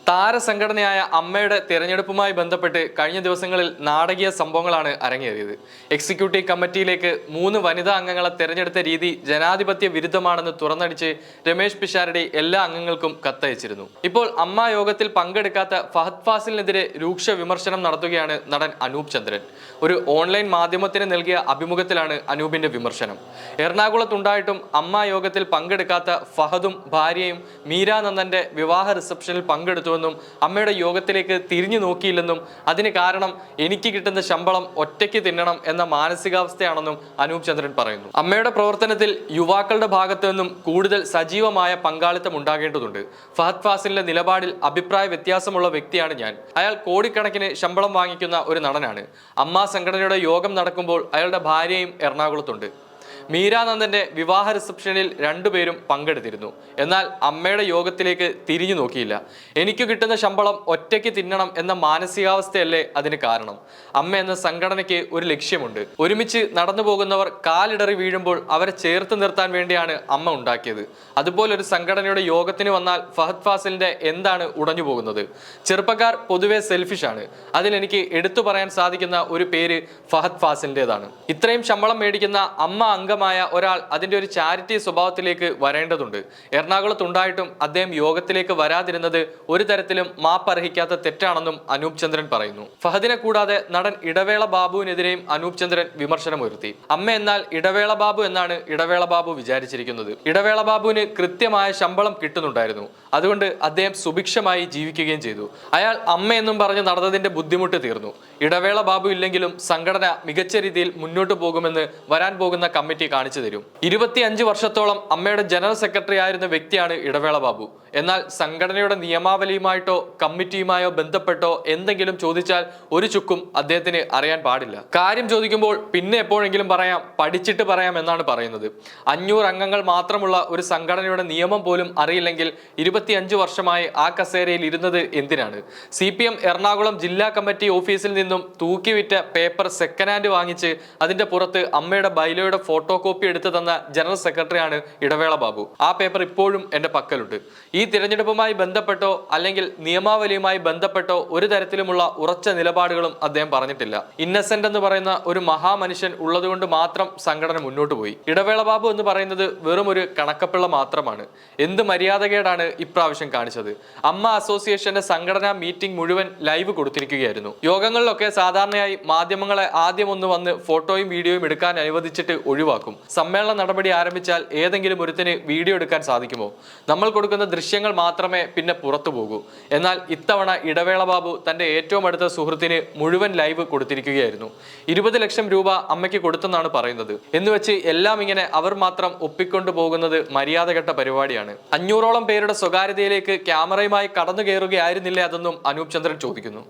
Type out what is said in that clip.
താരസംഘടനയായ അമ്മയുടെ തിരഞ്ഞെടുപ്പുമായി ബന്ധപ്പെട്ട് കഴിഞ്ഞ ദിവസങ്ങളിൽ നാടകീയ സംഭവങ്ങളാണ് അരങ്ങേറിയത്. എക്സിക്യൂട്ടീവ് കമ്മിറ്റിയിലേക്ക് 3 വനിതാ അംഗങ്ങളെ തെരഞ്ഞെടുത്ത രീതി ജനാധിപത്യ വിരുദ്ധമാണെന്ന് തുറന്നടിച്ച് രമേശ് പിഷാരടി എല്ലാ അംഗങ്ങൾക്കും കത്തയച്ചിരുന്നു. ഇപ്പോൾ അമ്മ യോഗത്തിൽ പങ്കെടുക്കാത്ത ഫഹദ് ഫാസിലിനെതിരെ രൂക്ഷ വിമർശനം നടത്തുകയാണ് നടൻ അനൂപ് ചന്ദ്രൻ. ഒരു ഓൺലൈൻ മാധ്യമത്തിന് നൽകിയ അഭിമുഖത്തിലാണ് അനൂപിന്റെ വിമർശനം. എറണാകുളത്തുണ്ടായിട്ടും അമ്മ യോഗത്തിൽ പങ്കെടുക്കാത്ത ഫഹദും ഭാര്യയും മീരാനന്ദന്റെ വിവാഹ റിസപ്ഷനിൽ പങ്കെടുത്തുവെന്നും അമ്മയുടെ യോഗത്തിലേക്ക് തിരിഞ്ഞു നോക്കിയില്ലെന്നും അതിന് കാരണം എനിക്ക് കിട്ടുന്ന ശമ്പളം ഒറ്റയ്ക്ക് തിന്നണം എന്ന മാനസികാവസ്ഥയാണെന്നും അനൂപ് ചന്ദ്രൻ പറയുന്നു. അമ്മയുടെ പ്രവർത്തനത്തിൽ യുവാക്കളുടെ ഭാഗത്തു നിന്നും കൂടുതൽ സജീവമായ പങ്കാളിത്തം ഉണ്ടാകേണ്ടതുണ്ട്. ഫഹദ് ഫാസിലിന്റെ നിലപാടിൽ അഭിപ്രായ വ്യത്യാസമുള്ള വ്യക്തിയാണ് ഞാൻ. അയാൾ കോടിക്കണക്കിന് ശമ്പളം വാങ്ങിക്കുന്ന ഒരു നടനാണ്. അമ്മ സംഘടനയുടെ യോഗം നടക്കുമ്പോൾ അയാളുടെ ഭാര്യയും എറണാകുളത്തുണ്ട്. മീരാനന്ദന്റെ വിവാഹ റിസപ്ഷനിൽ 2 പേരും പങ്കെടുത്തിരുന്നു. എന്നാൽ അമ്മയുടെ യോഗത്തിലേക്ക് തിരിഞ്ഞു നോക്കിയില്ല. എനിക്ക് കിട്ടുന്ന ശമ്പളം ഒറ്റയ്ക്ക് തിന്നണം എന്ന മാനസികാവസ്ഥയല്ലേ അതിന് കാരണം? അമ്മ എന്ന സംഘടനയ്ക്ക് ഒരു ലക്ഷ്യമുണ്ട്. ഒരുമിച്ച് നടന്നു പോകുന്നവർ കാലിടറി വീഴുമ്പോൾ അവരെ ചേർത്ത് നിർത്താൻ വേണ്ടിയാണ് അമ്മ ഉണ്ടാക്കിയത്. അതുപോലൊരു സംഘടനയുടെ യോഗത്തിന് വന്നാൽ ഫഹദ് ഫാസിലിന്റെ എന്താണ് ഉടഞ്ഞു പോകുന്നത്? ചെറുപ്പക്കാർ പൊതുവെ സെൽഫിഷാണ്. അതിലെനിക്ക് എടുത്തു പറയാൻ സാധിക്കുന്ന ഒരു പേര് ഫഹദ് ഫാസിലിൻ്റെതാണ്. ഇത്രയും ശമ്പളം മേടിക്കുന്ന അമ്മ അംഗമായ ഒരാൾ അതിന്റെ ഒരു ചാരിറ്റി സ്വഭാവത്തിലേക്ക് വരേണ്ടതുണ്ട്. എറണാകുളത്തുണ്ടായിട്ടും അദ്ദേഹം യോഗത്തിലേക്ക് വരാതിരുന്നത് ഒരു തരത്തിലും മാപ്പർഹിക്കാത്ത തെറ്റാണെന്നും അനൂപ് ചന്ദ്രൻ പറയുന്നു. ഫഹദിനെ കൂടാതെ നടൻ ഇടവേള ബാബുവിനെതിരെയും അനൂപ് ചന്ദ്രൻ വിമർശനമുയർത്തി. അമ്മ എന്നാൽ ഇടവേള ബാബു എന്നാണ് ഇടവേള ബാബു വിചാരിച്ചിരിക്കുന്നത്. ഇടവേള ബാബുവിന് കൃത്യമായ ശമ്പളം കിട്ടുന്നുണ്ടായിരുന്നു. അതുകൊണ്ട് അദ്ദേഹം സുഭിക്ഷമായി ജീവിക്കുകയും ചെയ്തു. അയാൾ അമ്മ എന്നും പറഞ്ഞ് നടന്നതിന്റെ ബുദ്ധിമുട്ട് തീർന്നു. ഇടവേള ബാബു ഇല്ലെങ്കിലും സംഘടന മികച്ച രീതിയിൽ മുന്നോട്ട് പോകുമെന്ന് വരാൻ പോകുന്ന കമ്മിറ്റി കാണിച്ചു തരും. 25 വർഷത്തോളം അമ്മയുടെ ജനറൽ സെക്രട്ടറി ആയിരുന്ന വ്യക്തിയാണ് ഇടവേള ബാബു. എന്നാൽ സംഘടനയുടെ നിയമാവലിയുമായിട്ടോ കമ്മിറ്റിയുമായോ ബന്ധപ്പെട്ടോ എന്തെങ്കിലും ചോദിച്ചാൽ ഒരു ചുക്കും അദ്ദേഹത്തിന് അറിയാൻ പാടില്ല. കാര്യം ചോദിക്കുമ്പോൾ പിന്നെ എപ്പോഴെങ്കിലും പറയാം, പഠിച്ചിട്ട് പറയാം എന്നാണ് പറയുന്നത്. 500 അംഗങ്ങൾ മാത്രമുള്ള ഒരു സംഘടനയുടെ നിയമം പോലും അറിയില്ലെങ്കിൽ 25 വർഷമായി ആ കസേരയിൽ ഇരുന്നത് എന്തിനാണ്? CPM എറണാകുളം ജില്ലാ കമ്മിറ്റി ഓഫീസിൽ നിന്നും തൂക്കിവിറ്റ പേപ്പർ സെക്കൻഡ് ഹാൻഡ് വാങ്ങിച്ച് അതിന്റെ പുറത്ത് അമ്മയുടെ ബൈലോയുടെ ഫോട്ടോ കോപ്പി എടുത്തു തന്ന ജനറൽ സെക്രട്ടറിയാണ് ഇടവേള ബാബു. ആ പേപ്പർ ഇപ്പോഴും എന്റെ പക്കലുണ്ട്. ഈ തിരഞ്ഞെടുപ്പുമായി ബന്ധപ്പെട്ടോ അല്ലെങ്കിൽ നിയമാവലിയുമായി ബന്ധപ്പെട്ടോ ഒരു തരത്തിലുമുള്ള ഉറച്ച നിലപാടുകളും അദ്ദേഹം പറഞ്ഞിട്ടില്ല. ഇന്നസെന്റ് എന്ന് പറയുന്ന ഒരു മഹാമനുഷ്യൻ ഉള്ളതുകൊണ്ട് മാത്രം സംഘടന മുന്നോട്ട് പോയി. ഇടവേള ബാബു എന്ന് പറയുന്നത് വെറും ഒരു കണക്കപ്പിള്ള മാത്രമാണ്. എന്ത് മര്യാദകേടാണ് ഇപ്രാവശ്യം കാണിച്ചത്? അമ്മ അസോസിയേഷന്റെ സംഘടനാ മീറ്റിംഗ് മുഴുവൻ ലൈവ് കൊടുത്തിരിക്കുകയായിരുന്നു. യോഗങ്ങളിലൊക്കെ സാധാരണയായി മാധ്യമങ്ങളെ ആദ്യം ഒന്ന് വന്ന് ഫോട്ടോയും വീഡിയോയും എടുക്കാൻ അനുവദിച്ചിട്ട് ഒഴിവാക്കും. സമ്മേളന നടപടി ആരംഭിച്ചാൽ ഏതെങ്കിലും ഒരുത്തിന് വീഡിയോ എടുക്കാൻ സാധിക്കുമോ? നമ്മൾ കൊടുക്കുന്ന ദൃശ്യങ്ങൾ മാത്രമേ പിന്നെ പുറത്തു പോകൂ. എന്നാൽ ഇത്തവണ ഇടവേള ബാബു തന്റെ ഏറ്റവും അടുത്ത സുഹൃത്തിന് മുഴുവൻ ലൈവ് കൊടുത്തിരിക്കുകയായിരുന്നു. 20 ലക്ഷം രൂപ അമ്മയ്ക്ക് കൊടുത്തെന്നാണ് പറയുന്നത്. എന്നുവെച്ച് എല്ലാം ഇങ്ങനെ അവർ മാത്രം ഒപ്പിക്കൊണ്ടു പോകുന്നത് മര്യാദകെട്ട പരിപാടിയാണ്. 500ഓളം പേരുടെ സ്വകാര്യതയിലേക്ക് ക്യാമറയുമായി കടന്നു കയറുകയായിരുന്നില്ലേ അതെന്നും അനൂപ് ചന്ദ്രൻ ചോദിക്കുന്നു.